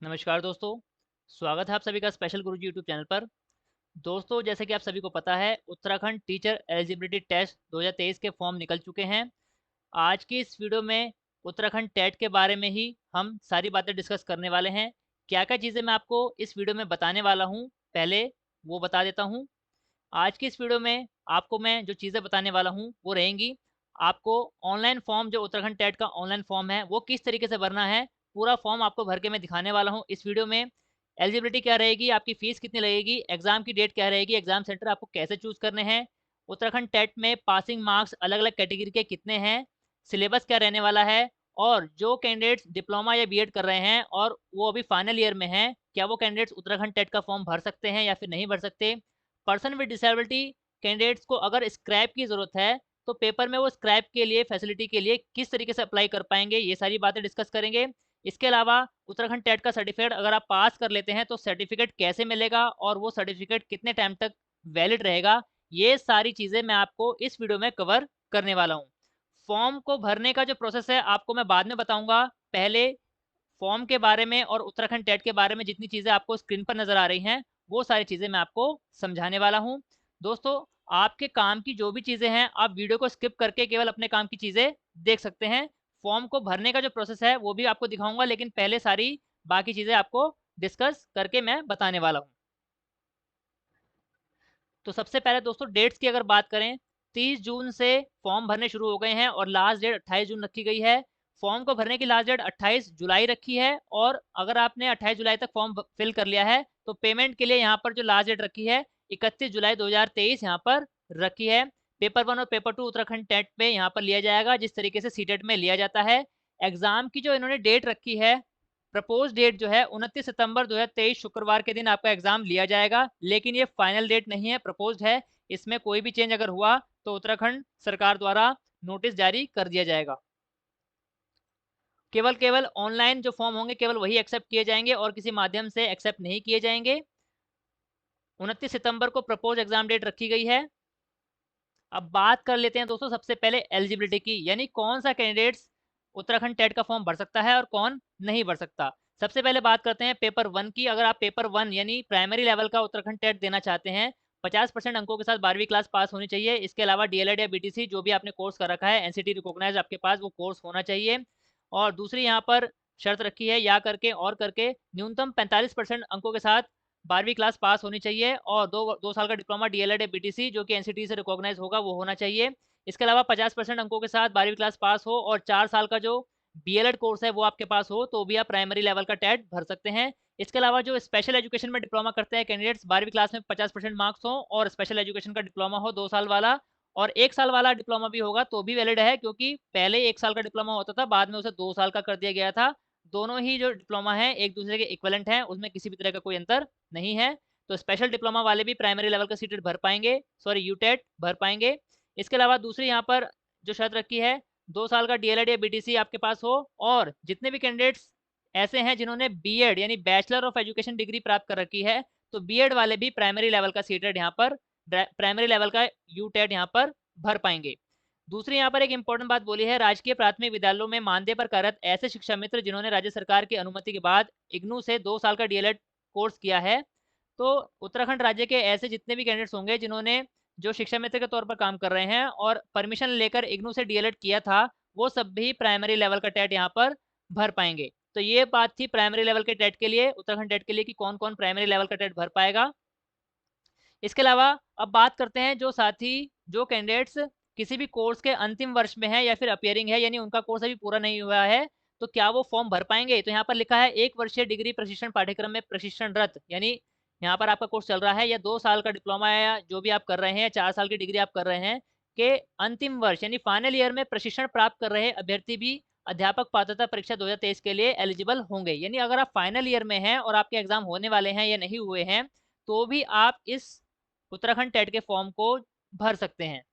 नमस्कार दोस्तों, स्वागत है आप सभी का स्पेशल गुरुजी यूट्यूब चैनल पर। दोस्तों, जैसे कि आप सभी को पता है, उत्तराखंड टीचर एलिजिबिलिटी टेस्ट 2023 के फॉर्म निकल चुके हैं। आज की इस वीडियो में उत्तराखंड टेट के बारे में ही हम सारी बातें डिस्कस करने वाले हैं। क्या-क्या चीज़ें मैं आपको इस वीडियो में बताने वाला हूँ, पहले वो बता देता हूँ। आज की इस वीडियो में आपको मैं जो चीज़ें बताने वाला हूँ, वो रहेंगी। आपको ऑनलाइन फॉर्म जो उत्तराखंड टेट का ऑनलाइन फॉर्म है, वो किस तरीके से भरना है, पूरा फॉर्म आपको भर के मैं दिखाने वाला हूँ इस वीडियो में। एलिजिबिलिटी क्या रहेगी, आपकी फ़ीस कितनी लगेगी, एग्ज़ाम की डेट क्या रहेगी, एग्ज़ाम सेंटर आपको कैसे चूज़ करने हैं, उत्तराखंड टेट में पासिंग मार्क्स अलग-अलग कैटेगरी के कितने हैं, सिलेबस क्या रहने वाला है और जो कैंडिडेट्स डिप्लोमा या बीएड कर रहे हैं और वो अभी फाइनल ईयर में हैं, क्या वो कैंडिडेट्स उत्तराखंड टेट का फॉर्म भर सकते हैं या फिर नहीं भर सकते। पर्सन विद डिसेबिलिटी कैंडिडेट्स को अगर स्क्रैप की ज़रूरत है, तो पेपर में वो स्क्रैप के लिए फैसिलिटी के लिए किस तरीके से अप्लाई कर पाएँगे, ये सारी बातें डिस्कस करेंगे। इसके अलावा उत्तराखंड टेट का सर्टिफिकेट अगर आप पास कर लेते हैं, तो सर्टिफिकेट कैसे मिलेगा और वो सर्टिफिकेट कितने टाइम तक वैलिड रहेगा, ये सारी चीज़ें मैं आपको इस वीडियो में कवर करने वाला हूँ। फॉर्म को भरने का जो प्रोसेस है, आपको मैं बाद में बताऊँगा। पहले फॉर्म के बारे में और उत्तराखंड टेट के बारे में जितनी चीज़ें आपको स्क्रीन पर नज़र आ रही हैं, वो सारी चीज़ें मैं आपको समझाने वाला हूँ। दोस्तों, आपके काम की जो भी चीज़ें हैं, आप वीडियो को स्किप करके केवल अपने काम की चीज़ें देख सकते हैं। फॉर्म को भरने का जो प्रोसेस है, वो भी आपको दिखाऊँगा, लेकिन पहले सारी बाकी चीज़ें आपको डिस्कस करके मैं बताने वाला हूँ। तो सबसे पहले दोस्तों डेट्स की अगर बात करें, 30 जून से फॉर्म भरने शुरू हो गए हैं और लास्ट डेट 28 जून रखी गई है। फॉर्म को भरने की लास्ट डेट 28 जुलाई रखी है और अगर आपने 28 जुलाई तक फॉर्म फिल कर लिया है, तो पेमेंट के लिए यहाँ पर जो लास्ट डेट रखी है, 31 जुलाई 2023 यहाँ पर रखी है। पेपर 1 और पेपर 2 उत्तराखंड टेट में यहाँ पर लिया जाएगा, जिस तरीके से सीटेट में लिया जाता है। एग्ज़ाम की जो इन्होंने डेट रखी है, प्रपोज डेट जो है 29 सितंबर 2023 शुक्रवार के दिन आपका एग्जाम लिया जाएगा, लेकिन ये फाइनल डेट नहीं है, प्रपोज्ड है। इसमें कोई भी चेंज अगर हुआ तो उत्तराखंड सरकार द्वारा नोटिस जारी कर दिया जाएगा। केवल केवल ऑनलाइन जो फॉर्म होंगे केवल वही एक्सेप्ट किए जाएंगे और किसी माध्यम से एक्सेप्ट नहीं किए जाएंगे। 29 सितंबर को प्रपोज एग्जाम डेट रखी गई है। अब बात कर लेते हैं दोस्तों सबसे पहले एलिजिबिलिटी की, यानी कौन सा कैंडिडेट्स उत्तराखंड टेट का फॉर्म भर सकता है और कौन नहीं भर सकता। सबसे पहले बात करते हैं पेपर 1 की। अगर आप पेपर 1 यानी प्राइमरी लेवल का उत्तराखंड टेट देना चाहते हैं, 50% अंकों के साथ 12वीं क्लास पास होनी चाहिए। इसके अलावा डीएलएड या बीटीसी जो भी आपने कोर्स कर रखा है, एनसीटी रिकॉग्नाइज आपके पास वो कोर्स होना चाहिए। और दूसरी यहाँ पर शर्त रखी है, या करके और करके न्यूनतम 45% अंकों के साथ 12वीं क्लास पास होनी चाहिए और दो साल का डिप्लोमा डीएलएड या बीटीसी जो कि एनसीटी से रिकॉग्नाइज होगा वो होना चाहिए। इसके अलावा 50% अंकों के साथ 12वीं क्लास पास हो और 4 साल का जो बीएलएड कोर्स है वो आपके पास हो, तो भी आप प्राइमरी लेवल का टेट भर सकते हैं। इसके अलावा जो स्पेशल एजुकेशन में डिप्लोमा करते हैं कैंडिडेट्स, 12वीं क्लास में 50% मार्क्स हो और स्पेशल एजुकेशन का डिप्लोमा हो 2 साल वाला, और 1 साल वाला डिप्लोमा भी होगा तो भी वैलिड है, क्योंकि पहले 1 साल का डिप्लोमा होता था, बाद में उसे 2 साल का कर दिया गया था। दोनों ही जो डिप्लोमा है एक दूसरे के इक्विवेलेंट हैं, उसमें किसी भी तरह का कोई अंतर नहीं है। तो स्पेशल डिप्लोमा वाले भी प्राइमरी लेवल का सीटेट भर पाएँगे, सॉरी यूटेट भर पाएँगे। इसके अलावा दूसरी यहाँ पर जो शर्त रखी है, 2 साल का डीएलएड या बीटीसी आपके पास हो और जितने भी कैंडिडेट्स ऐसे हैं जिन्होंने बीएड यानी बैचलर ऑफ एजुकेशन डिग्री प्राप्त कर रखी है, तो बीएड वाले भी प्राइमरी लेवल का सीटेट यहाँ पर प्राइमरी लेवल का यूटेट यहाँ पर भर पाएँगे। दूसरी यहाँ पर एक इंपॉर्टेंट बात बोली है, राजकीय प्राथमिक विद्यालयों में मानदेय पर कार्यरत ऐसे शिक्षा मित्र जिन्होंने राज्य सरकार की अनुमति के बाद इग्नू से 2 साल का डीएलएड कोर्स किया है। तो उत्तराखंड राज्य के ऐसे जितने भी कैंडिडेट्स होंगे जिन्होंने जो शिक्षा मित्र के तौर पर काम कर रहे हैं और परमिशन लेकर इग्नू से डीएलएड किया था, वो सब भी प्राइमरी लेवल का टेट यहाँ पर भर पाएंगे। तो ये बात थी प्राइमरी लेवल के टेट के लिए, उत्तराखंड टेट के लिए, कि कौन कौन प्राइमरी लेवल का टेट भर पाएगा। इसके अलावा अब बात करते हैं जो साथी जो कैंडिडेट्स किसी भी कोर्स के अंतिम वर्ष में है या फिर अपियरिंग है, यानी उनका कोर्स अभी पूरा नहीं हुआ है, तो क्या वो फॉर्म भर पाएंगे। तो यहाँ पर लिखा है 1 वर्षीय डिग्री प्रशिक्षण पाठ्यक्रम में प्रशिक्षणरत, यानी यहाँ पर आपका कोर्स चल रहा है, या 2 साल का डिप्लोमा या जो भी आप कर रहे हैं, या 4 साल की डिग्री आप कर रहे हैं, के अंतिम वर्ष यानी फाइनल ईयर में प्रशिक्षण प्राप्त कर रहे अभ्यर्थी भी अध्यापक पात्रता परीक्षा 2023 के लिए एलिजिबल होंगे। यानी अगर आप फाइनल ईयर में हैं और आपके एग्जाम होने वाले हैं या नहीं हुए हैं, तो भी आप इस उत्तराखंड टेट के फॉर्म को भर सकते हैं।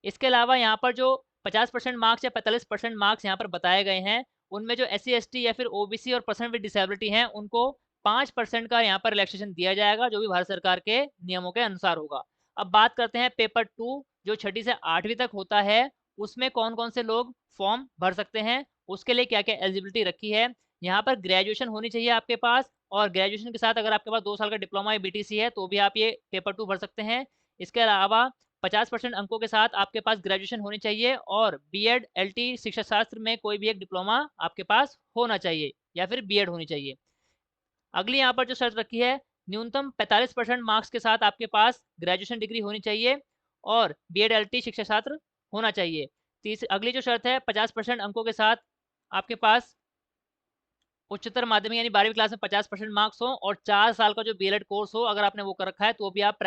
इसके अलावा यहाँ पर जो 50% मार्क्स या 45% मार्क्स यहाँ पर बताए गए हैं, उनमें जो एससी एसटी या फिर ओबीसी और पर्सन विद डिसेबिलिटी हैं, उनको 5% का यहाँ पर रिलैक्सेशन दिया जाएगा, जो भी भारत सरकार के नियमों के अनुसार होगा। अब बात करते हैं पेपर 2 जो 6ठी से 8वीं तक होता है, उसमें कौन कौन से लोग फॉर्म भर सकते हैं, उसके लिए क्या क्या एलिजिबिलिटी रखी है। यहाँ पर ग्रेजुएशन होनी चाहिए आपके पास, और ग्रेजुएशन के साथ अगर आपके पास 2 साल का डिप्लोमा या बीटीसी है तो भी आप ये पेपर 2 भर सकते हैं। इसके अलावा 50% अंकों के साथ आपके पास ग्रेजुएशन होनी चाहिए, और बीएड एलटी शिक्षा शास्त्र में कोई भी एक डिप्लोमा आपके पास होना चाहिए या फिर बीएड होनी चाहिए। अगली यहाँ पर जो शर्त रखी है, न्यूनतम 45% मार्क्स के साथ आपके पास ग्रेजुएशन डिग्री होनी चाहिए और बीएड एलटी शिक्षा शास्त्र होना चाहिए। अगली जो शर्त है, 50% अंकों के साथ आपके पास उच्चतर माध्यमिक यानी 12वीं क्लास में 50% मार्क्स हो, और 4 साल का जो बीएड कोर्स हो अगर आपने वो कर रखा है तो भी आप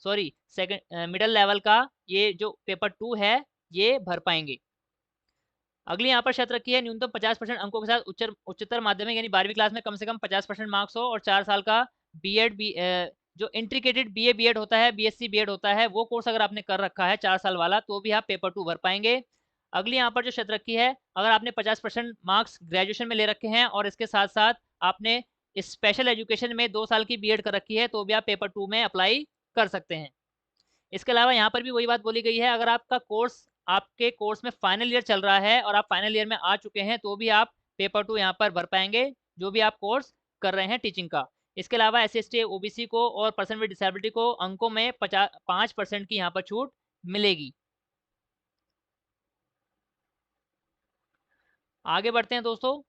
सेकंड मिडिल लेवल का ये जो पेपर 2 है ये भर पाएंगे। अगली यहाँ पर शर्त रखी है, न्यूनतम 50% अंकों के साथ उच्चतर माध्यमिक यानी 12वीं क्लास में कम से कम 50% मार्क्स हो, और 4 साल का बीएड जो इंटीग्रेटेड बीए बीएड होता है, बीएससी बीएड होता है, वो कोर्स अगर आपने कर रखा है 4 साल वाला तो भी आप पेपर 2 भर पाएंगे। अगली यहाँ पर जो शर्त रखी है, अगर आपने 50% मार्क्स ग्रेजुएशन में ले रखे हैं और इसके साथ साथ आपने स्पेशल एजुकेशन में 2 साल की बीएड कर रखी है तो भी आप पेपर 2 में अप्लाई कर सकते हैं। इसके अलावा यहाँ पर भी वही बात बोली गई है, अगर आपके कोर्स में फाइनल ईयर चल रहा है और आप फाइनल ईयर में आ चुके हैं तो भी आप पेपर 2 यहाँ पर भर पाएंगे, जो भी आप कोर्स कर रहे हैं टीचिंग का। इसके अलावा SC/ST OBC को और पर्सन विद डिसेबिलिटी को अंकों में 5% की यहाँ पर छूट मिलेगी। आगे बढ़ते हैं दोस्तों।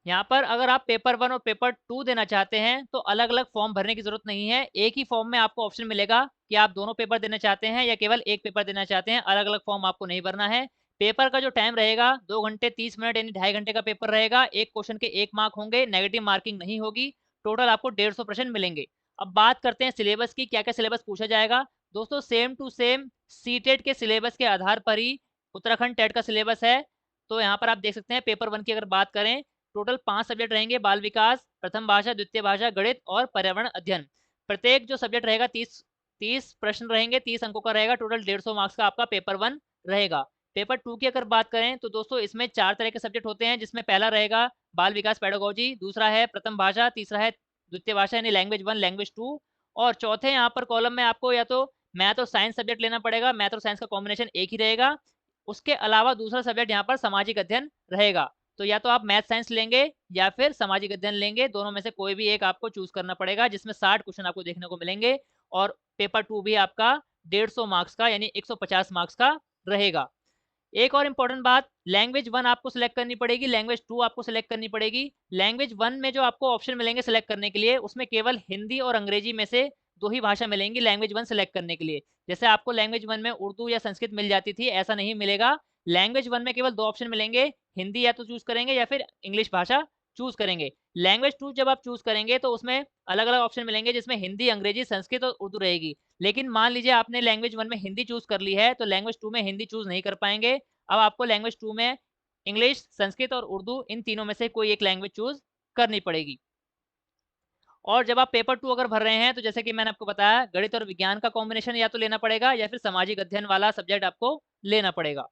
यहाँ पर अगर आप पेपर 1 और पेपर 2 देना चाहते हैं तो अलग अलग फॉर्म भरने की जरूरत नहीं है। एक ही फॉर्म में आपको ऑप्शन मिलेगा कि आप दोनों पेपर देना चाहते हैं या केवल एक पेपर देना चाहते हैं। अलग अलग फॉर्म आपको नहीं भरना है। पेपर का जो टाइम रहेगा 2 घंटे 30 मिनट यानी 2.5 घंटे का पेपर रहेगा। एक क्वेश्चन के 1 मार्क होंगे, नेगेटिव मार्किंग नहीं होगी। टोटल आपको 150 प्रश्न मिलेंगे। अब बात करते हैं सिलेबस की, क्या क्या सिलेबस पूछा जाएगा। दोस्तों सेम टू सेम सीटेट के सिलेबस के आधार पर ही उत्तराखंड टेट का सिलेबस है। तो यहाँ पर आप देख सकते हैं पेपर 1 की अगर बात करें, टोटल 5 सब्जेक्ट रहेंगे, बाल विकास, प्रथम भाषा, द्वितीय भाषा, गणित और पर्यावरण अध्ययन। प्रत्येक जो सब्जेक्ट रहेगा 30 प्रश्न रहेंगे, 30 अंकों का रहेगा। टोटल 150 मार्क्स का आपका पेपर 1 रहेगा। पेपर 2 की अगर बात करें तो दोस्तों इसमें 4 तरह के सब्जेक्ट होते हैं, जिसमें पहला रहेगा बाल विकास पेडागोजी, दूसरा है प्रथम भाषा, तीसरा है द्वितीय भाषा यानी लैंग्वेज 1 लैंग्वेज 2, और चौथे यहाँ पर कॉलम में आपको या तो मैथ और साइंस सब्जेक्ट लेना पड़ेगा। मैथ और साइंस का कॉम्बिनेशन एक ही रहेगा। उसके अलावा दूसरा सब्जेक्ट यहाँ पर सामाजिक अध्ययन रहेगा। तो या तो आप मैथ साइंस लेंगे या फिर सामाजिक अध्ययन लेंगे, दोनों में से कोई भी एक आपको चूज करना पड़ेगा, जिसमें 60 क्वेश्चन आपको देखने को मिलेंगे। और पेपर 2 भी आपका 150 मार्क्स का यानी 150 मार्क्स का रहेगा। एक और इम्पॉर्टेंट बात, लैंग्वेज 1 आपको सिलेक्ट करनी पड़ेगी, लैंग्वेज 2 आपको सिलेक्ट करनी पड़ेगी। लैंग्वेज 1 में जो आपको ऑप्शन मिलेंगे सिलेक्ट करने के लिए, उसमें केवल हिंदी और अंग्रेजी में से 2 ही भाषा मिलेंगी लैंग्वेज 1 सिलेक्ट करने के लिए। जैसे आपको लैंग्वेज 1 में उर्दू या संस्कृत मिल जाती थी, ऐसा नहीं मिलेगा। लैंग्वेज 1 में केवल 2 ऑप्शन मिलेंगे, हिंदी या तो चूज करेंगे या फिर इंग्लिश भाषा चूज करेंगे। लैंग्वेज 2 जब आप चूज करेंगे तो उसमें अलग अलग ऑप्शन मिलेंगे, जिसमें हिंदी, अंग्रेजी, संस्कृत और उर्दू रहेगी। लेकिन मान लीजिए आपने लैंग्वेज 1 में हिंदी चूज कर ली है तो लैंग्वेज 2 में हिंदी चूज नहीं कर पाएंगे। अब आपको लैंग्वेज 2 में इंग्लिश, संस्कृत और उर्दू इन तीनों में से कोई एक लैंग्वेज चूज करनी पड़ेगी। और जब आप पेपर 2 अगर भर रहे हैं तो जैसे कि मैंने आपको बताया, गणित और विज्ञान का कॉम्बिनेशन या तो लेना पड़ेगा या फिर सामाजिक अध्ययन वाला सब्जेक्ट आपको लेना पड़ेगा।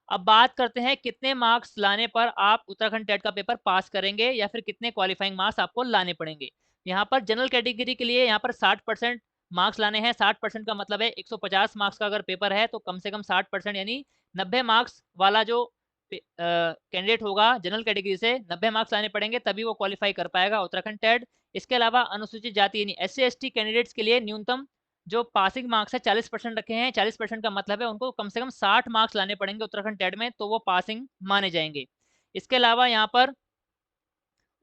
अब बात करते हैं कितने मार्क्स लाने पर आप उत्तराखंड टेट का पेपर पास करेंगे या फिर कितने क्वालिफाइंग मार्क्स आपको लाने पड़ेंगे। यहाँ पर जनरल कैटेगरी के लिए यहाँ पर 60% मार्क्स लाने हैं। 60% का मतलब है 150 मार्क्स का अगर पेपर है तो कम से कम 60% यानी 90 मार्क्स वाला जो कैंडिडेट होगा जनरल कैटेगरी से 90 मार्क्स लाने पड़ेंगे, तभी वो क्वालिफाई कर पाएगा उत्तराखंड टेट। इसके अलावा अनुसूचित जाति यानी SC/ST कैंडिडेट्स के लिए न्यूनतम जो पासिंग मार्क्स है 40% रखे हैं। 40% का मतलब है उनको कम से कम 60 मार्क्स लाने पड़ेंगे उत्तराखंड टेट में, तो वो पासिंग माने जाएंगे। इसके अलावा यहाँ पर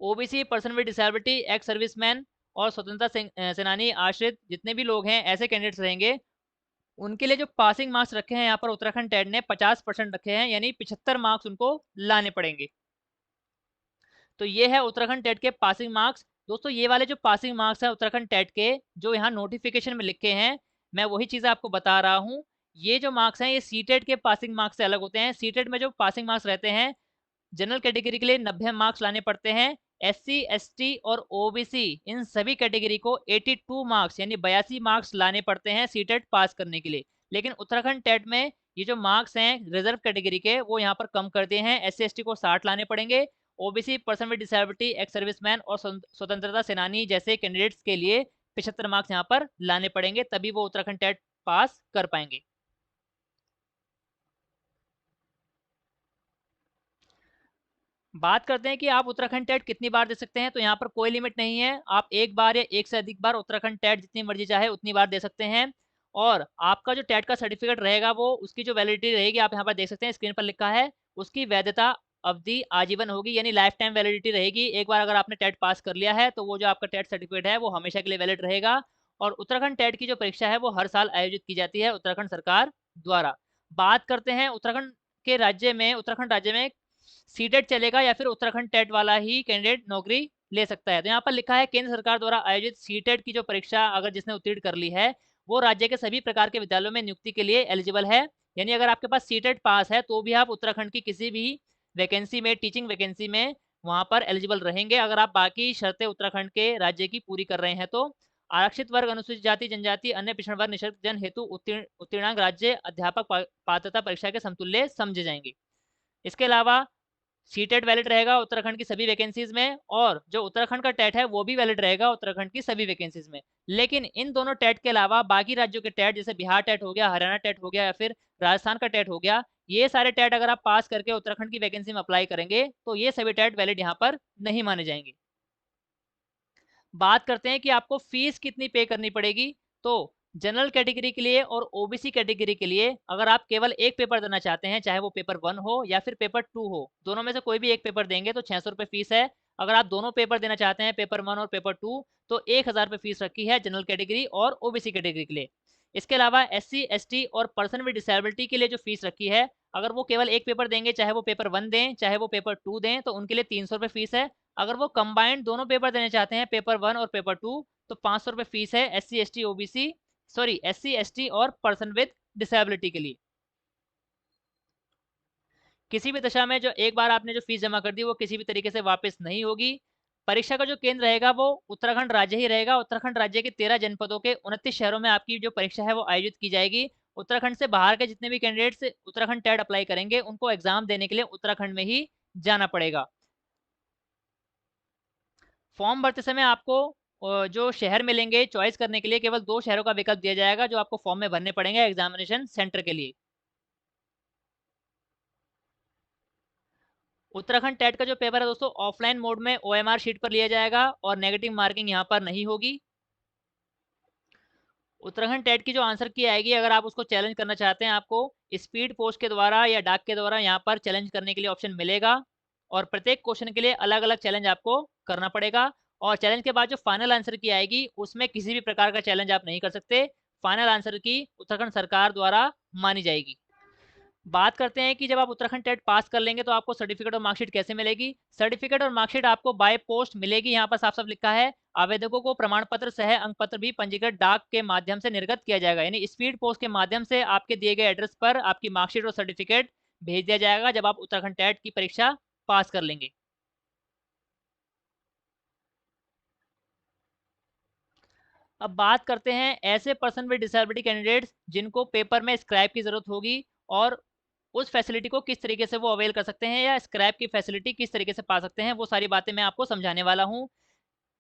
OBC, person with disability, ex serviceman और स्वतंत्रता सेनानी आश्रित जितने भी लोग हैं ऐसे कैंडिडेट्स रहेंगे, उनके लिए जो पासिंग मार्क्स रखे हैं यहाँ पर उत्तराखंड टेट ने 50% रखे हैं, यानी 75 मार्क्स उनको लाने पड़ेंगे। तो ये है उत्तराखंड टेट के पासिंग मार्क्स। दोस्तों ये वाले जो पासिंग मार्क्स हैं उत्तराखंड टेट के, जो यहाँ नोटिफिकेशन में लिखे हैं, मैं वही चीज़ आपको बता रहा हूँ। ये जो मार्क्स हैं ये सीटेट के पासिंग मार्क्स से अलग होते हैं। सीटेट में जो पासिंग मार्क्स रहते हैं जनरल कैटेगरी के लिए 90 मार्क्स लाने पड़ते हैं। SC/ST और OBC इन सभी कैटेगरी को 82 मार्क्स यानी 82 मार्क्स लाने पड़ते हैं सीटेट पास करने के लिए। लेकिन उत्तराखंड टेट में ये जो मार्क्स हैं रिजर्व कैटेगरी के, वो यहाँ पर कम कर दिए हैं। SC/ST को 60 लाने पड़ेंगे। OBC, person with disability, ex serviceman और स्वतंत्रता सेनानी जैसे कैंडिडेट्स के लिए 75 मार्क्स यहाँ पर लाने पड़ेंगे, तभी वो उत्तराखंड टेट पास कर पाएंगे। बात करते हैं कि आप उत्तराखंड टेट कितनी बार दे सकते हैं, तो यहाँ पर कोई लिमिट नहीं है। आप एक बार या एक से अधिक बार उत्तराखंड टेट जितनी मर्जी चाहे उतनी बार दे सकते हैं। और आपका जो टेट का सर्टिफिकेट रहेगा वो उसकी जो वैलिडिटी रहेगी आप यहाँ पर देख सकते हैं, स्क्रीन पर लिखा है। उसकी वैधता अवधि आजीवन होगी, यानी लाइफ टाइम वैलिडिटी रहेगी। एक बार अगर आपने टेट पास कर लिया है तो वो जो आपका टेट सर्टिफिकेट है वो हमेशा के लिए वैलिड रहेगा। और उत्तराखंड टेट की जो परीक्षा है वो हर साल आयोजित की जाती है उत्तराखंड सरकार द्वारा। बात करते हैं उत्तराखंड राज्य में सीटेट चलेगा या फिर उत्तराखंड टेट वाला ही कैंडिडेट नौकरी ले सकता है। तो यहाँ पर लिखा है केंद्र सरकार द्वारा आयोजित सीटेट की जो परीक्षा अगर जिसने उत्तीर्ण कर ली है वो राज्य के सभी प्रकार के विद्यालयों में नियुक्ति के लिए एलिजिबल है। यानी अगर आपके पास सीटेट पास है तो भी आप उत्तराखंड की किसी भी वैकेंसी में, टीचिंग वैकेंसी में वहां पर एलिजिबल रहेंगे, अगर आप बाकी शर्तें उत्तराखंड के राज्य की पूरी कर रहे हैं तो। आरक्षित वर्ग, अनुसूचित जाति जनजाति, अन्य पिछड़ा वर्ग, निःशक्त जन हेतु उत्तीर्णांक राज्य अध्यापक पात्रता परीक्षा के समतुल्य समझे जाएंगे। इसके अलावा सीटेट वैलिड रहेगा उत्तराखंड की सभी वैकेंसीज में, और जो उत्तराखंड का टेट है वो भी वैलिड रहेगा उत्तराखंड की सभी वैकेंसीज में। लेकिन इन दोनों टेट के अलावा बाकी राज्यों के टेट, जैसे बिहार टेट हो गया, हरियाणा टेट हो गया या फिर राजस्थान का टेट हो गया, ये सारे टेट अगर आप पास करके उत्तराखंड की वैकेंसी में अप्लाई करेंगे तो ये सभी टेट वैलिड यहाँ पर नहीं माने जाएंगे। बात करते हैं कि आपको फीस कितनी पे करनी पड़ेगी। तो जनरल कैटेगरी के लिए और ओबीसी कैटेगरी के लिए अगर आप केवल एक पेपर देना चाहते हैं, चाहे वो पेपर 1 हो या फिर पेपर 2 हो, दोनों में से कोई भी एक पेपर देंगे तो 600 रुपये फीस है। अगर आप दोनों पेपर देना चाहते हैं, पेपर 1 और पेपर 2, तो 1000 रुपये फीस रखी है जनरल कैटेगरी और ओबीसी कैटेगरी के लिए। इसके अलावा SC ST और पर्सन विद डिसेबिलिटी के लिए जो फीस रखी है, अगर वो केवल एक पेपर देंगे, चाहे वो पेपर 1 दें चाहे वो पेपर 2 दें, तो उनके लिए 300 रुपये फीस है। अगर वो कंबाइंड दोनों पेपर देने चाहते हैं, पेपर 1 और पेपर 2, तो 500 रुपये फीस है SC ST और पर्सन विद डिसेबिलिटी के लिए। किसी भी दशा में जो एक बार आपने जो फीस जमा कर दी वो किसी भी तरीके से वापस नहीं होगी। परीक्षा का जो केंद्र रहेगा वो उत्तराखंड राज्य ही रहेगा। उत्तराखंड राज्य के 13 जनपदों के 29 शहरों में आपकी जो परीक्षा है वो आयोजित की जाएगी। उत्तराखंड से बाहर के जितने भी कैंडिडेट्स उत्तराखंड टेट अप्लाई करेंगे उनको एग्जाम देने के लिए उत्तराखंड में ही जाना पड़ेगा। फॉर्म भरते समय आपको जो शहर मिलेंगे चॉइस करने के लिए, केवल 2 शहरों का विकल्प दिया जाएगा जो आपको फॉर्म में भरने पड़ेंगे एग्जामिनेशन सेंटर के लिए। उत्तराखंड टेट का जो पेपर है दोस्तों ऑफलाइन मोड में OMR शीट पर लिया जाएगा और नेगेटिव मार्किंग यहाँ पर नहीं होगी। उत्तराखंड टेट की जो आंसर की आएगी, अगर आप उसको चैलेंज करना चाहते हैं, आपको स्पीड पोस्ट के द्वारा या डाक के द्वारा यहाँ पर चैलेंज करने के लिए ऑप्शन मिलेगा। और प्रत्येक क्वेश्चन के लिए अलग अलग चैलेंज आपको करना पड़ेगा। और चैलेंज के बाद जो फाइनल आंसर की आएगी उसमें किसी भी प्रकार का चैलेंज आप नहीं कर सकते। फाइनल आंसर की उत्तराखंड सरकार द्वारा मानी जाएगी। बात करते हैं कि जब आप उत्तराखंड टेट पास कर लेंगे तो आपको सर्टिफिकेट और मार्कशीट कैसे मिलेगी। सर्टिफिकेट और मार्कशीट आपको बाय पोस्ट मिलेगी। यहाँ पर साफ साफ लिखा है आवेदकों को प्रमाण पत्र सह अंक पत्र भी पंजीकृत डाक के माध्यम से निर्गत किया जाएगा, यानी स्पीड पोस्ट के माध्यम से आपके दिए गए एड्रेस पर आपकी मार्कशीट और सर्टिफिकेट भेज दिया जाएगा जब आप उत्तराखंड टेट की परीक्षा पास कर लेंगे। अब बात करते हैं ऐसे पर्सन विद डिसेबिलिटी कैंडिडेट्स जिनको पेपर में स्क्रैप की जरूरत होगी, और उस फैसिलिटी को किस तरीके से वो अवेल कर सकते हैं या स्क्रैप की फैसिलिटी किस तरीके से पा सकते हैं, वो सारी बातें मैं आपको समझाने वाला हूँ।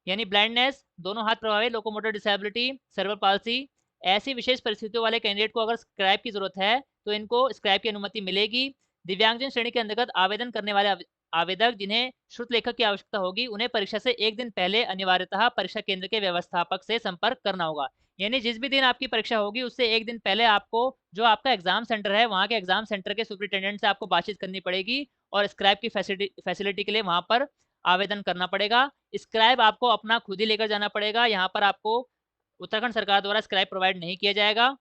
यानी ब्लाइंडनेस, दोनों हाथ प्रभावित, लोकोमोटर डिसेबिलिटी, सेरेब्रल पाल्सी, ऐसी विशेष परिस्थितियों वाले कैंडिडेट को अगर स्क्रैप की जरूरत है तो इनको स्क्रैप की अनुमति मिलेगी। दिव्यांगजन श्रेणी के अंतर्गत आवेदन करने वाले आवेदक जिन्हें श्रुत लेखक की आवश्यकता होगी उन्हें परीक्षा से एक दिन पहले अनिवार्यतः परीक्षा केंद्र के व्यवस्थापक से संपर्क करना होगा। यानी जिस भी दिन आपकी परीक्षा होगी उससे एक दिन पहले आपको जो आपका एग्जाम सेंटर है वहाँ के एग्जाम सेंटर के सुपरिटेंडेंट से आपको बातचीत करनी पड़ेगी और स्क्रैप की फैसिलिटी के लिए वहाँ पर आवेदन करना पड़ेगा। स्क्रैप आपको अपना खुद ही लेकर जाना पड़ेगा। यहाँ पर आपको उत्तराखंड सरकार द्वारा स्क्रैप प्रोवाइड नहीं किया जाएगा।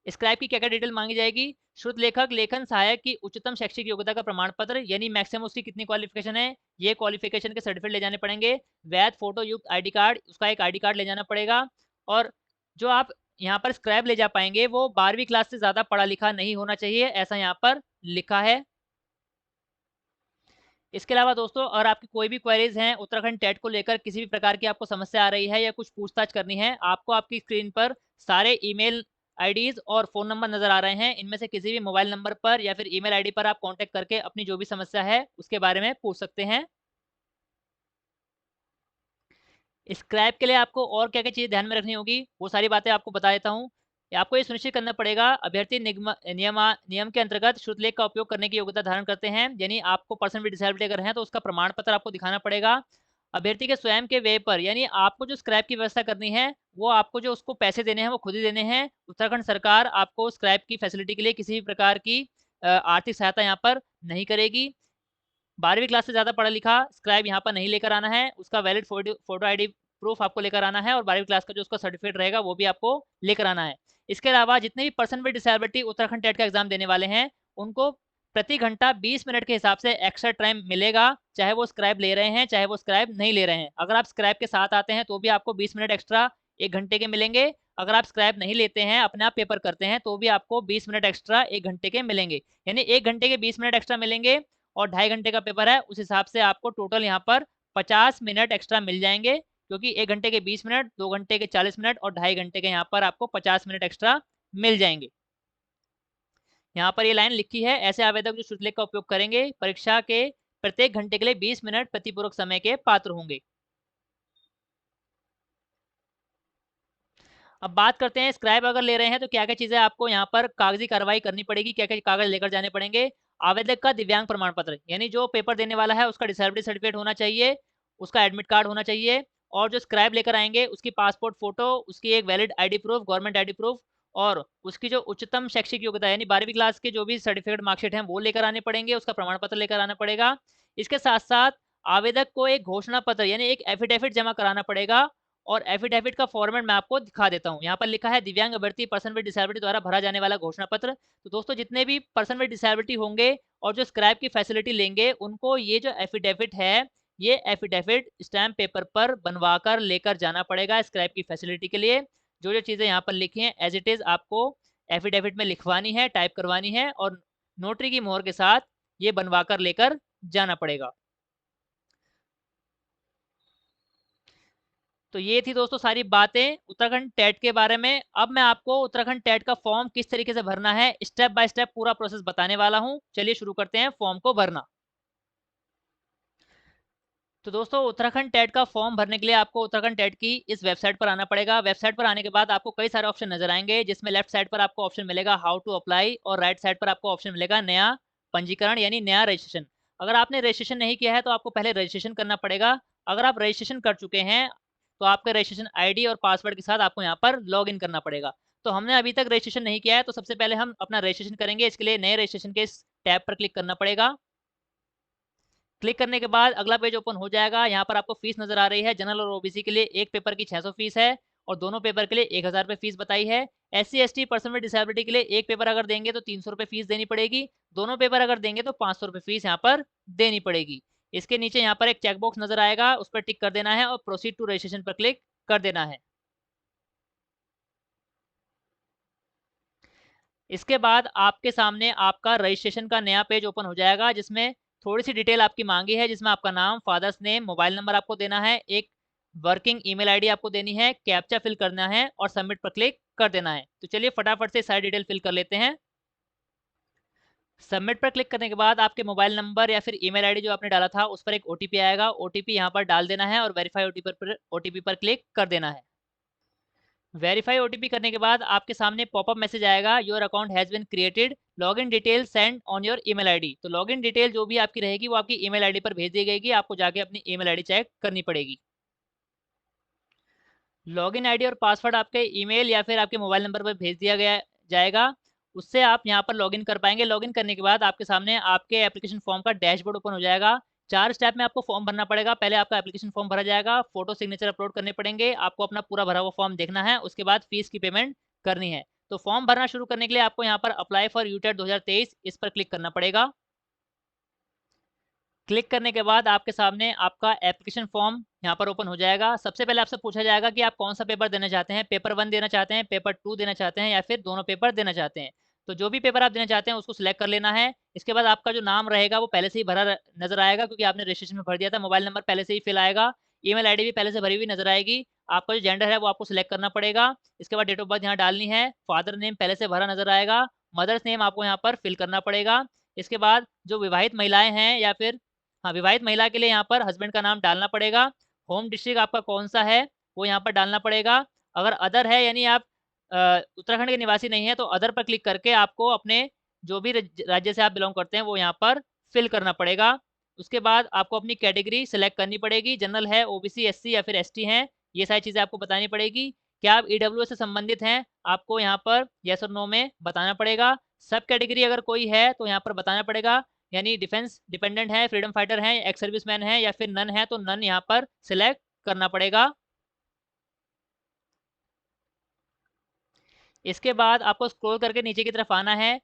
स्क्रैप की क्या क्या डिटेल मांगी जाएगी? शुद्ध लेखक लेखन सहायक की उच्चतम शैक्षिक योग्यता का प्रमाण पत्र, यानी मैक्सिमम उसकी कितनी क्वालिफिकेशन है, ये क्वालिफिकेशन के सर्टिफिकेट ले जाने पड़ेंगे। वैध फोटो युक्त आईडी कार्ड, उसका एक आईडी कार्ड ले जाना पड़ेगा। और जो आप यहाँ पर स्क्रैप ले जा पाएंगे वो 12वीं क्लास से ज़्यादा पढ़ा लिखा नहीं होना चाहिए, ऐसा यहाँ पर लिखा है। इसके अलावा दोस्तों अगर आपकी कोई भी क्वेरीज हैं उत्तराखंड टेट को लेकर, किसी भी प्रकार की आपको समस्या आ रही है या कुछ पूछताछ करनी है, आपको आपकी स्क्रीन पर सारे ईमेल आईडीज और फ़ोन नंबर नज़र आ रहे हैं। इनमें से किसी भी मोबाइल नंबर पर या फिर ईमेल आईडी पर आप कांटेक्ट करके अपनी जो भी समस्या है उसके बारे में पूछ सकते हैं। स्क्रैप के लिए आपको और क्या क्या चीज़ें ध्यान में रखनी होगी वो सारी बातें आपको बता देता हूँ। आपको ये सुनिश्चित करना पड़ेगा अभ्यर्थी नियम के अंतर्गत श्रुतलेख का उपयोग करने की योग्यता धारण करते हैं, यानी आपको पर्सन विद डिसेबिलिटी अगर है तो उसका प्रमाण पत्र आपको दिखाना पड़ेगा। अभ्यर्थी के स्वयं के व्यय पर, यानी आपको जो स्क्रैप की व्यवस्था करनी है वो आपको जो उसको पैसे देने हैं वो खुद ही देने हैं। उत्तराखंड सरकार आपको स्क्रैप की फैसिलिटी के लिए किसी भी प्रकार की आर्थिक सहायता यहाँ पर नहीं करेगी। 12वीं क्लास से ज़्यादा पढ़ा लिखा स्क्राइब यहाँ पर नहीं लेकर आना है, उसका वैलिड फोटो आईडी प्रूफ आपको लेकर आना है और 12वीं क्लास का जो उसका सर्टिफिकेट रहेगा वो भी आपको लेकर आना है। इसके अलावा जितने भी person with disability Uttarakhand TET का एग्जाम देने वाले हैं उनको प्रति घंटा 20 मिनट के हिसाब से एक्स्ट्रा टाइम मिलेगा, चाहे वो स्क्राइब ले रहे हैं चाहे वो स्क्राइब नहीं ले रहे हैं। अगर आप स्क्राइब के साथ आते हैं तो भी आपको 20 मिनट एक्स्ट्रा 1 घंटे के मिलेंगे। अगर आप स्क्राइब नहीं लेते हैं, अपने आप पेपर करते हैं, तो भी आपको 20 मिनट एक्स्ट्रा 1 घंटे के मिलेंगे, यानी 1 घंटे के 20 मिनट एक्स्ट्रा मिलेंगे और 2.5 घंटे का पेपर है, उस हिसाब से आपको टोटल यहाँ पर 50 मिनट एक्स्ट्रा मिल जाएंगे, क्योंकि 1 घंटे के 20 मिनट, 2 घंटे के 40 मिनट और 2.5 घंटे के यहाँ पर आपको 50 मिनट एक्स्ट्रा मिल जाएंगे। यहाँ पर ये लाइन लिखी है, ऐसे आवेदक जो श्रुतलेख का उपयोग करेंगे परीक्षा के प्रत्येक घंटे के लिए 20 मिनट प्रतिपूरक समय के पात्र होंगे। अब बात करते हैं स्क्राइब अगर ले रहे हैं तो क्या क्या चीजें आपको यहाँ पर कागजी कार्रवाई करनी पड़ेगी, क्या क्या कागज लेकर जाने पड़ेंगे। आवेदक का दिव्यांग प्रमाण पत्र, यानी जो पेपर देने वाला है उसका डिसेबिलिटी सर्टिफिकेट होना चाहिए, उसका एडमिट कार्ड होना चाहिए, और जो स्क्राइब लेकर आएंगे उसकी पासपोर्ट फोटो, उसकी एक valid ID proof, government ID proof, और उसकी जो उच्चतम शैक्षिक योग्यता यानी 12वीं क्लास के जो भी सर्टिफिकेट मार्कशीट हैं वो लेकर आने पड़ेंगे, उसका प्रमाण पत्र लेकर आना पड़ेगा। इसके साथ साथ आवेदक को एक घोषणा पत्र यानी एक एफिडेविट जमा कराना पड़ेगा, और एफिडेविट का फॉर्मेट मैं आपको दिखा देता हूँ। यहाँ पर लिखा है दिव्यांग अभ्यर्थी पर्सन विद डिसेबिलिटी द्वारा भरा जाने वाला घोषणा पत्र। तो दोस्तों जितने भी पर्सन विद डिसेबिलिटी होंगे और जो स्क्राइब की फैसिलिटी लेंगे उनको ये जो एफिडेविट है, ये एफिडेविट स्टैम्प पेपर पर बनवा कर लेकर जाना पड़ेगा स्क्राइब की फैसिलिटी के लिए। जो जो चीज़ें यहाँ पर लिखी हैं एज इट इज़ आपको एफिडेविट में लिखवानी है, टाइप करवानी है, और नोटरी की मोहर के साथ ये बनवा कर लेकर जाना पड़ेगा। तो ये थी दोस्तों सारी बातें उत्तराखंड टेट के बारे में। अब मैं आपको उत्तराखंड टेट का फॉर्म किस तरीके से भरना है स्टेप बाय स्टेप पूरा प्रोसेस बताने वाला हूं। चलिए शुरू करते हैं फॉर्म को भरना। तो दोस्तों उत्तराखंड टेट का फॉर्म भरने के लिए आपको उत्तराखंड टेट की इस वेबसाइट पर आना पड़ेगा। वेबसाइट पर आने के बाद आपको कई सारे ऑप्शन नजर आएंगे, जिसमें लेफ्ट साइड पर आपको ऑप्शन मिलेगा हाउ टू अप्लाई और राइट साइड पर आपको ऑप्शन मिलेगा नया पंजीकरण यानी नया रजिस्ट्रेशन। अगर आपने रजिस्ट्रेशन नहीं किया है तो आपको पहले रजिस्ट्रेशन करना पड़ेगा। अगर आप रजिस्ट्रेशन कर चुके हैं तो आपके रजिस्ट्रेशन आईडी और पासवर्ड के साथ आपको यहाँ पर लॉग इन करना पड़ेगा। तो हमने अभी तक रजिस्ट्रेशन नहीं किया है, तो सबसे पहले हम अपना रजिस्ट्रेशन करेंगे। इसके लिए नए रजिस्ट्रेशन के इस टैब पर क्लिक करना पड़ेगा। क्लिक करने के बाद अगला पेज ओपन हो जाएगा। यहाँ पर आपको फीस नजर आ रही है। जनरल और ओबीसी के लिए एक पेपर की 600 फीस है और दोनों पेपर के लिए 1000 रुपये फीस बताई है। SC ST person with disability के लिए एक पेपर अगर देंगे तो 300 रुपये फीस देनी पड़ेगी, दोनों पेपर अगर देंगे तो 500 रुपये फीस यहाँ पर देनी पड़ेगी। इसके नीचे यहाँ पर एक चेकबॉक्स नजर आएगा, उस पर टिक कर देना है और प्रोसीड टू रजिस्ट्रेशन पर क्लिक कर देना है। इसके बाद आपके सामने आपका रजिस्ट्रेशन का नया पेज ओपन हो जाएगा, जिसमें थोड़ी सी डिटेल आपकी मांगी है, जिसमें आपका नाम, फादर्स नेम, मोबाइल नंबर आपको देना है, एक वर्किंग ईमेल आईडी आपको देनी है, कैप्चा फिल करना है और सबमिट पर क्लिक कर देना है। तो चलिए फटाफट से सारी डिटेल फिल कर लेते हैं। सबमिट पर क्लिक करने के बाद आपके मोबाइल नंबर या फिर ईमेल आईडी जो आपने डाला था उस पर एक ओटीपी आएगा, ओटीपी यहाँ पर डाल देना है और वेरीफाई ओटीपी पर क्लिक कर देना है। वेरीफाई ओटीपी करने के बाद आपके सामने पॉपअप मैसेज आएगा, your account has been created, login detail send on your email ID. तो लॉगिन डिटेल जो भी आपकी रहेगी वो आपकी ईमेल आईडी पर भेज दी जाएगी, आपको जाके अपनी ईमेल आईडी चेक करनी पड़ेगी। लॉगिन आईडी और पासवर्ड आपके ईमेल या फिर आपके मोबाइल नंबर पर भेज दिया गया जाएगा, उससे आप यहाँ पर लॉगिन कर पाएंगे। लॉगिन करने के बाद आपके सामने आपके एप्लीकेशन फॉर्म का डैशबोर्ड ओपन हो जाएगा। 4 स्टेप में आपको फॉर्म भरना पड़ेगा। पहले आपका एप्लीकेशन फॉर्म भरा जाएगा, फोटो सिग्नेचर अपलोड करने पड़ेंगे, आपको अपना पूरा भरा हुआ फॉर्म देखना है, उसके बाद फीस की पेमेंट करनी है। तो फॉर्म भरना शुरू करने के लिए आपको यहाँ पर अप्लाई फॉर यूटेट 2023 इस पर क्लिक करना पड़ेगा। क्लिक करने के बाद आपके सामने आपका एप्लीकेशन फॉर्म यहाँ पर ओपन हो जाएगा। सबसे पहले आपसे पूछा जाएगा कि आप कौन सा पेपर देना चाहते हैं, पेपर 1 देना चाहते हैं, पेपर 2 देना चाहते हैं या फिर दोनों पेपर देना चाहते हैं। तो जो भी पेपर आप देना चाहते हैं उसको सिलेक्ट कर लेना है। इसके बाद आपका जो नाम रहेगा वो पहले से ही भरा नजर आएगा, क्योंकि आपने रजिस्ट्रेशन में भर दिया था। मोबाइल नंबर पहले से ही फिल आएगा, ईमेल आईडी भी पहले से भरी हुई नजर आएगी। आपका जो जेंडर है वो आपको सिलेक्ट करना पड़ेगा। इसके बाद डेट ऑफ बर्थ यहाँ डालनी है। फादर नेम पहले से भरा नजर आएगा, मदर्स नेम आपको यहाँ पर फिल करना पड़ेगा। इसके बाद जो विवाहित महिलाएं हैं या फिर हाँ विवाहित महिला के लिए यहाँ पर हस्बैंड का नाम डालना पड़ेगा। होम डिस्ट्रिक्ट आपका कौन सा है वो यहाँ पर डालना पड़ेगा। अगर अदर है यानी आप उत्तराखंड के निवासी नहीं है तो अदर पर क्लिक करके आपको अपने जो भी राज्य से आप बिलोंग करते हैं वो यहाँ पर फिल करना पड़ेगा। उसके बाद आपको अपनी कैटेगरी सेलेक्ट करनी पड़ेगी, जनरल है, ओबीसी, एससी या फिर एसटी हैं, ये सारी चीज़ें आपको बतानी पड़ेगी। क्या आप ईडब्ल्यूएस से संबंधित हैं, आपको यहाँ पर येस और नो में बताना पड़ेगा। सब कैटेगरी अगर कोई है तो यहाँ पर बताना पड़ेगा, यानी डिफेंस डिपेंडेंट है, फ्रीडम फाइटर है, एक्स सर्विसमैन है या फिर नन है तो नन यहाँ पर सिलेक्ट करना पड़ेगा। इसके बाद आपको स्क्रॉल करके नीचे की तरफ आना है।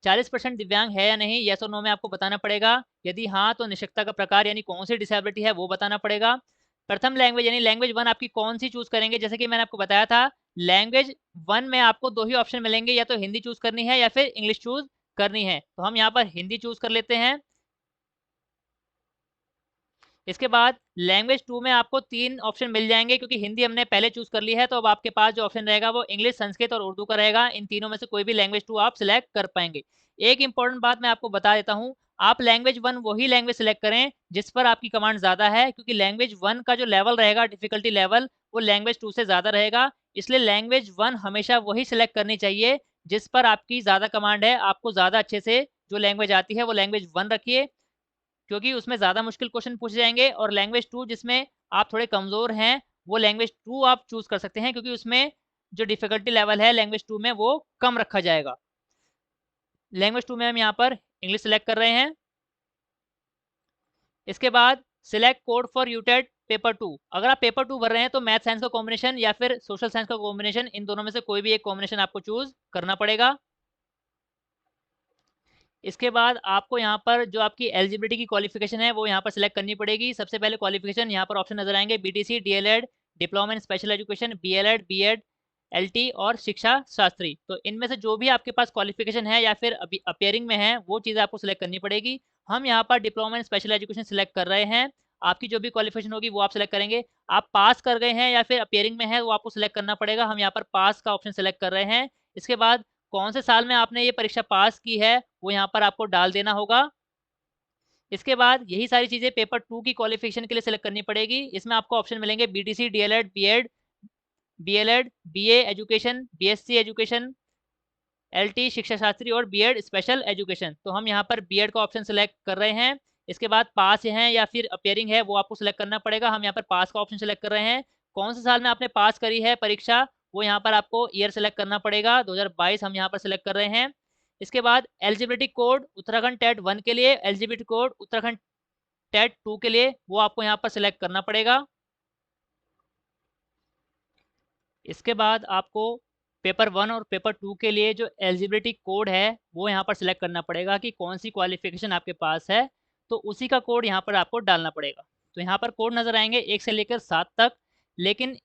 40% दिव्यांग है या नहीं, येस और नो में आपको बताना पड़ेगा। यदि हाँ तो निश्चितता का प्रकार यानी कौन सी डिसेबिलिटी है वो बताना पड़ेगा। प्रथम लैंग्वेज यानी लैंग्वेज 1 आपकी कौन सी चूज़ करेंगे, जैसे कि मैंने आपको बताया था लैंग्वेज 1 में आपको 2 ही ऑप्शन मिलेंगे, या तो हिंदी चूज़ करनी है या फिर इंग्लिश चूज़ करनी है। तो हम यहाँ पर हिंदी चूज़ कर लेते हैं। इसके बाद लैंग्वेज 2 में आपको 3 ऑप्शन मिल जाएंगे, क्योंकि हिंदी हमने पहले चूज़ कर ली है, तो अब आपके पास जो ऑप्शन रहेगा वो इंग्लिश, संस्कृत और उर्दू का रहेगा। इन तीनों में से कोई भी लैंग्वेज 2 आप सिलेक्ट कर पाएंगे। एक इंपॉर्टेंट बात मैं आपको बता देता हूँ, आप लैंग्वेज 1 वही लैंग्वेज सिलेक्ट करें जिस पर आपकी कमांड ज़्यादा है, क्योंकि लैंग्वेज 1 का जो लेवल रहेगा, डिफिकल्टी लेवल, वो लैंग्वेज 2 से ज़्यादा रहेगा। इसलिए लैंग्वेज 1 हमेशा वही सिलेक्ट करनी चाहिए जिस पर आपकी ज़्यादा कमांड है, आपको ज़्यादा अच्छे से जो लैंग्वेज आती है वो लैंग्वेज 1 रखिए, क्योंकि उसमें ज़्यादा मुश्किल क्वेश्चन पूछे जाएंगे। और लैंग्वेज 2 जिसमें आप थोड़े कमज़ोर हैं, वो लैंग्वेज 2 आप चूज़ कर सकते हैं, क्योंकि उसमें जो डिफ़िकल्टी लेवल है लैंग्वेज 2 में वो कम रखा जाएगा। लैंग्वेज 2 में हम यहाँ पर इंग्लिश सेलेक्ट कर रहे हैं। इसके बाद select code for UTET paper 2। अगर आप पेपर 2 भर रहे हैं तो मैथ साइंस का कॉम्बिनेशन या फिर सोशल साइंस का कॉम्बिनेशन, इन दोनों में से कोई भी एक कॉम्बिनेशन आपको चूज़ करना पड़ेगा। इसके बाद आपको यहाँ पर जो आपकी एलिजिबिलिटी की क्वालिफिकेशन है वो यहाँ पर सिलेक्ट करनी पड़ेगी। सबसे पहले क्वालिफिकेशन यहाँ पर ऑप्शन नजर आएंगे, BTC, DElEd, diploma in special education, BElEd, BEd, LT और शिक्षा शास्त्री। तो इनमें से जो भी आपके पास क्वालिफिकेशन है या फिर अभी अपियरिंग में है वो चीज़ आपको सिलेक्ट करनी पड़ेगी। हम यहाँ पर diploma in special education select कर रहे हैं। आपकी जो भी क्वालिफिकेशन होगी वो आप सिलेक्ट करेंगे। आप पास कर गए हैं या फिर अपियरिंग में है वो आपको सिलेक्ट करना पड़ेगा। हम यहाँ पर पास का ऑप्शन सिलेक्ट कर रहे हैं। इसके बाद कौन से साल में आपने ये परीक्षा पास की है वो यहाँ पर आपको डाल देना होगा। इसके बाद यही सारी चीज़ें पेपर 2 की क्वालिफिकेशन के लिए सिलेक्ट करनी पड़ेगी। इसमें आपको ऑप्शन मिलेंगे BTC, DElEd, BEd, BElEd, BA education, BSc education, LT Shiksha Shastri और बीएड स्पेशल एजुकेशन। तो हम यहाँ पर बीएड का ऑप्शन सिलेक्ट कर रहे हैं। इसके बाद पास हैं या फिर अपियरिंग है वो आपको सिलेक्ट करना पड़ेगा। हम यहाँ पर पास का ऑप्शन सिलेक्ट कर रहे हैं। कौन से साल में आपने पास करी है परीक्षा वो यहाँ पर आपको ईयर सेलेक्ट करना पड़ेगा, 2022 हम यहाँ पर सिलेक्ट कर रहे हैं। इसके बाद एलिजिबिलिटी कोड उत्तराखंड टेट 1 के लिए, एलिजिबिलिटी कोड उत्तराखंड टेट 2 के लिए वो आपको यहाँ पर सिलेक्ट करना पड़ेगा। इसके बाद आपको पेपर 1 और पेपर 2 के लिए जो एलिजिबिलिटी कोड है वो यहाँ पर सिलेक्ट करना पड़ेगा कि कौन सी क्वालिफिकेशन आपके पास है, तो उसी का कोड यहाँ पर आपको डालना पड़ेगा। तो यहाँ पर कोड नज़र आएंगे 1 से लेकर 7 तक, लेकिन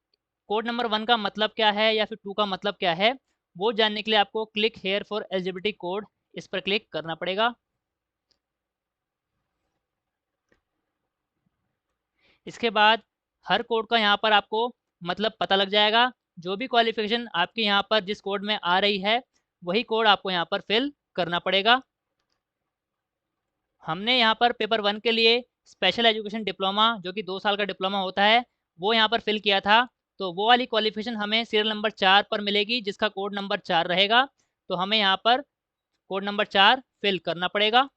कोड नंबर 1 का मतलब क्या है या फिर 2 का मतलब क्या है वो जानने के लिए आपको click here for eligibility code, इस पर क्लिक करना पड़ेगा। इसके बाद हर कोड का यहाँ पर आपको मतलब पता लग जाएगा। जो भी क्वालिफिकेशन आपके यहाँ पर जिस कोड में आ रही है वही कोड आपको यहाँ पर फिल करना पड़ेगा। हमने यहाँ पर पेपर 1 के लिए स्पेशल एजुकेशन डिप्लोमा जो कि 2 साल का डिप्लोमा होता है वो यहाँ पर फिल किया था, तो वो वाली क्वालिफिकेशन हमें सीरियल नंबर 4 पर मिलेगी जिसका कोड नंबर 4 रहेगा। तो हमें यहाँ पर कोड नंबर 4 फिल करना पड़ेगा।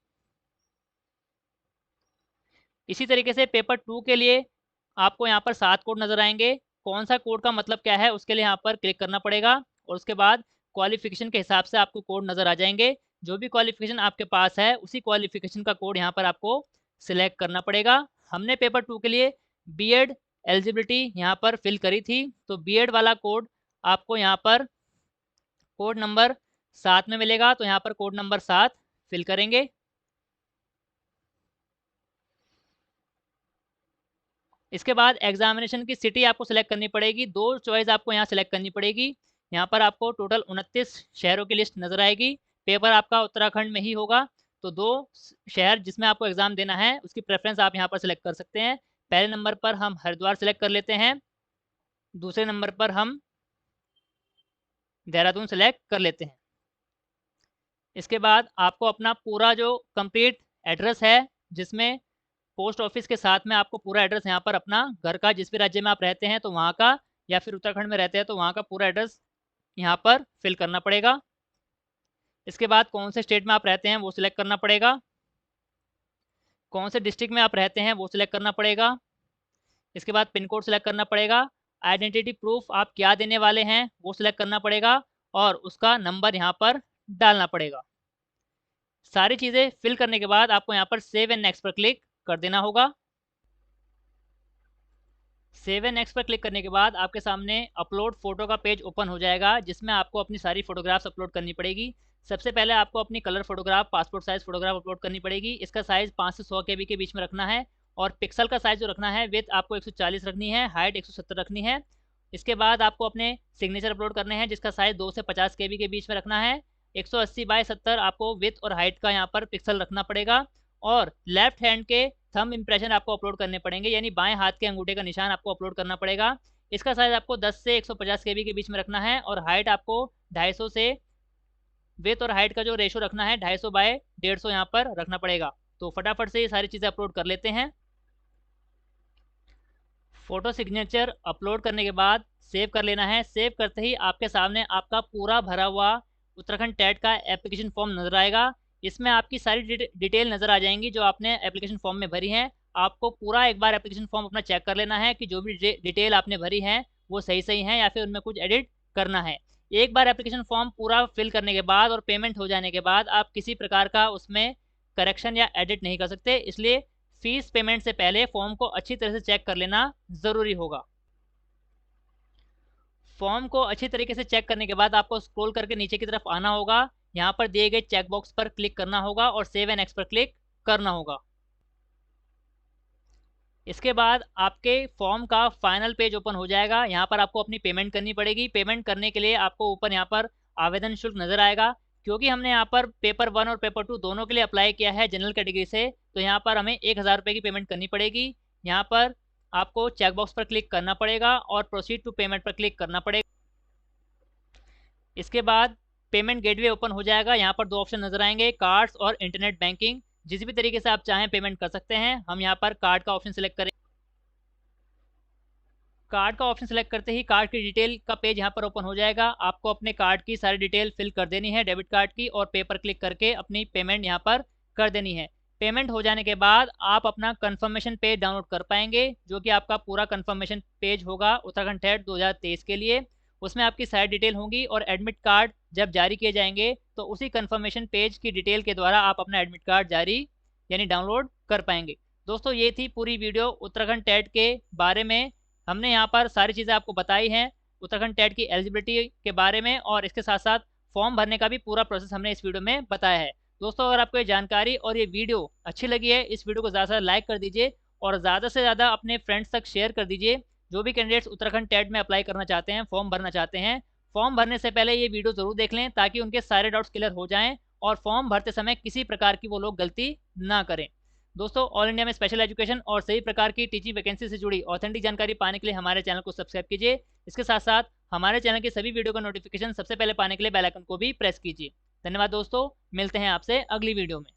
इसी तरीके से पेपर 2 के लिए आपको यहाँ पर 7 कोड नज़र आएंगे। कौन सा कोड का मतलब क्या है उसके लिए यहाँ पर क्लिक करना पड़ेगा और उसके बाद क्वालिफिकेशन के हिसाब से आपको कोड नज़र आ जाएंगे। जो भी क्वालिफिकेशन आपके पास है उसी क्वालिफिकेशन का कोड यहाँ पर आपको सिलेक्ट करना पड़ेगा। हमने पेपर 2 के लिए बीएड एलिजिबिलिटी यहाँ पर फिल करी थी, तो बीएड वाला कोड आपको यहाँ पर कोड नंबर 7 में मिलेगा। तो यहाँ पर कोड नंबर 7 फिल करेंगे। इसके बाद एग्जामिनेशन की सिटी आपको सिलेक्ट करनी पड़ेगी। 2 चॉइस आपको यहाँ सिलेक्ट करनी पड़ेगी। यहाँ पर आपको टोटल 29 शहरों की लिस्ट नज़र आएगी। पेपर आपका उत्तराखंड में ही होगा, तो 2 शहर जिसमें आपको एग्ज़ाम देना है उसकी प्रेफरेंस आप यहाँ पर सिलेक्ट कर सकते हैं। पहले नंबर पर हम हरिद्वार सेलेक्ट कर लेते हैं, दूसरे नंबर पर हम देहरादून सेलेक्ट कर लेते हैं। इसके बाद आपको अपना पूरा जो कंप्लीट एड्रेस है, जिसमें पोस्ट ऑफिस के साथ में आपको पूरा एड्रेस यहाँ पर अपना घर का, जिस भी राज्य में आप रहते हैं तो वहाँ का, या फिर उत्तराखंड में रहते हैं तो वहाँ का पूरा एड्रेस यहाँ पर फिल करना पड़ेगा। इसके बाद कौन से स्टेट में आप रहते हैं वो सिलेक्ट करना पड़ेगा, कौन से डिस्ट्रिक्ट में आप रहते हैं वो सिलेक्ट करना पड़ेगा। इसके बाद पिन कोड सिलेक्ट करना पड़ेगा, आइडेंटिटी प्रूफ आप क्या देने वाले हैं वो सिलेक्ट करना पड़ेगा और उसका नंबर यहाँ पर डालना पड़ेगा। सारी चीज़ें फिल करने के बाद आपको यहाँ पर सेव एंड नेक्स्ट पर क्लिक कर देना होगा। सेव एंड नेक्स्ट पर क्लिक करने के बाद आपके सामने अपलोड फोटो का पेज ओपन हो जाएगा, जिसमें आपको अपनी सारी फोटोग्राफ्स अपलोड करनी पड़ेगी। सबसे पहले आपको अपनी colour photograph, passport size photograph upload करनी पड़ेगी। इसका साइज़ 5 से 100 KB के बीच में रखना है और पिक्सल का साइज़ जो रखना है, विड्थ आपको 140 रखनी है, हाइट 170 रखनी है। इसके बाद आपको अपने सिग्नेचर अपलोड करने हैं, जिसका साइज़ 2 से 50 KB के बीच में रखना है। 180 बाय 70 आपको विड्थ और हाइट का यहाँ पर पिक्सल रखना पड़ेगा और लेफ्ट हैंड के थंब इंप्रेशन आपको अपलोड करने पड़ेंगे, यानी बाएं हाथ के अंगूठे का निशान आपको अपलोड करना पड़ेगा। इसका साइज आपको 10 से 150 KB के बीच में रखना है और हाइट आपको 250 से, विड्थ और हाइट का जो रेशो रखना है 250 बाय 150 यहाँ पर रखना पड़ेगा। तो फटाफट से ये सारी चीज़ें अपलोड कर लेते हैं। फोटो सिग्नेचर अपलोड करने के बाद सेव कर लेना है। सेव करते ही आपके सामने आपका पूरा भरा हुआ उत्तराखंड टेट का एप्लीकेशन फॉर्म नजर आएगा। इसमें आपकी सारी डिटेल नज़र आ जाएंगी जो आपने एप्लीकेशन फॉर्म में भरी हैं। आपको पूरा एक बार एप्लीकेशन फॉर्म अपना चेक कर लेना है कि जो भी डिटेल आपने भरी है वो सही सही है या फिर उनमें कुछ एडिट करना है। एक बार एप्लीकेशन फॉर्म पूरा फिल करने के बाद और पेमेंट हो जाने के बाद आप किसी प्रकार का उसमें करेक्शन या एडिट नहीं कर सकते, इसलिए फीस पेमेंट से पहले फॉर्म को अच्छी तरह से चेक कर लेना ज़रूरी होगा। फॉर्म को अच्छी तरीके से चेक करने के बाद आपको स्क्रॉल करके नीचे की तरफ आना होगा। यहाँ पर दिए गए चेक बॉक्स पर क्लिक करना होगा और सेव एंड नेक्स्ट पर क्लिक करना होगा। इसके बाद आपके फॉर्म का फाइनल पेज ओपन हो जाएगा। यहाँ पर आपको अपनी पेमेंट करनी पड़ेगी। पेमेंट करने के लिए आपको ऊपर यहाँ पर आवेदन शुल्क नज़र आएगा। क्योंकि हमने यहाँ पर पेपर 1 और पेपर 2 दोनों के लिए अप्लाई किया है जनरल कैटेगरी से, तो यहाँ पर हमें 1000 रुपये की पेमेंट करनी पड़ेगी। यहाँ पर आपको चेक बॉक्स पर क्लिक करना पड़ेगा और प्रोसीड टू पेमेंट पर क्लिक करना पड़ेगा। इसके बाद पेमेंट गेटवे ओपन हो जाएगा। यहाँ पर 2 ऑप्शन नजर आएंगे, कार्ड्स और इंटरनेट बैंकिंग। जिस भी तरीके से आप चाहें पेमेंट कर सकते हैं। हम यहाँ पर कार्ड का ऑप्शन सिलेक्ट करें। कार्ड का ऑप्शन सेलेक्ट करते ही कार्ड की डिटेल का पेज यहाँ पर ओपन हो जाएगा। आपको अपने कार्ड की सारी डिटेल फिल कर देनी है, डेबिट कार्ड की, और पे पर क्लिक करके अपनी पेमेंट यहाँ पर कर देनी है। पेमेंट हो जाने के बाद आप अपना कंफर्मेशन पेज डाउनलोड कर पाएंगे, जो कि आपका पूरा कंफर्मेशन पेज होगा उत्तराखंड टेट 2023 के लिए। उसमें आपकी सारी डिटेल होंगी और एडमिट कार्ड जब जारी किए जाएंगे तो उसी कंफर्मेशन पेज की डिटेल के द्वारा आप अपना एडमिट कार्ड जारी यानी डाउनलोड कर पाएंगे। दोस्तों, ये थी पूरी वीडियो उत्तराखंड टेट के बारे में। हमने यहाँ पर सारी चीज़ें आपको बताई हैं उत्तराखंड टेट की एलिजिबिलिटी के बारे में, और इसके साथ साथ फॉर्म भरने का भी पूरा प्रोसेस हमने इस वीडियो में बताया है। दोस्तों, अगर आपको ये जानकारी और ये वीडियो अच्छी लगी है, इस वीडियो को ज़्यादा से ज़्यादा लाइक कर दीजिए और ज़्यादा से ज़्यादा अपने फ्रेंड्स तक शेयर कर दीजिए। जो भी कैंडिडेट्स उत्तराखंड टेट में अप्लाई करना चाहते हैं, फॉर्म भरना चाहते हैं, फॉर्म भरने से पहले ये वीडियो ज़रूर देख लें ताकि उनके सारे डाउट्स क्लियर हो जाएँ और फॉर्म भरते समय किसी प्रकार की वो लोग गलती ना करें। दोस्तों, ऑल इंडिया में स्पेशल एजुकेशन और सभी प्रकार की टीचिंग वैकेंसी से जुड़ी ऑथेंटिक जानकारी पाने के लिए हमारे चैनल को सब्सक्राइब कीजिए। इसके साथ साथ हमारे चैनल की सभी वीडियो का नोटिफिकेशन सबसे पहले पाने के लिए बेल आइकन को भी प्रेस कीजिए। धन्यवाद दोस्तों, मिलते हैं आपसे अगली वीडियो में।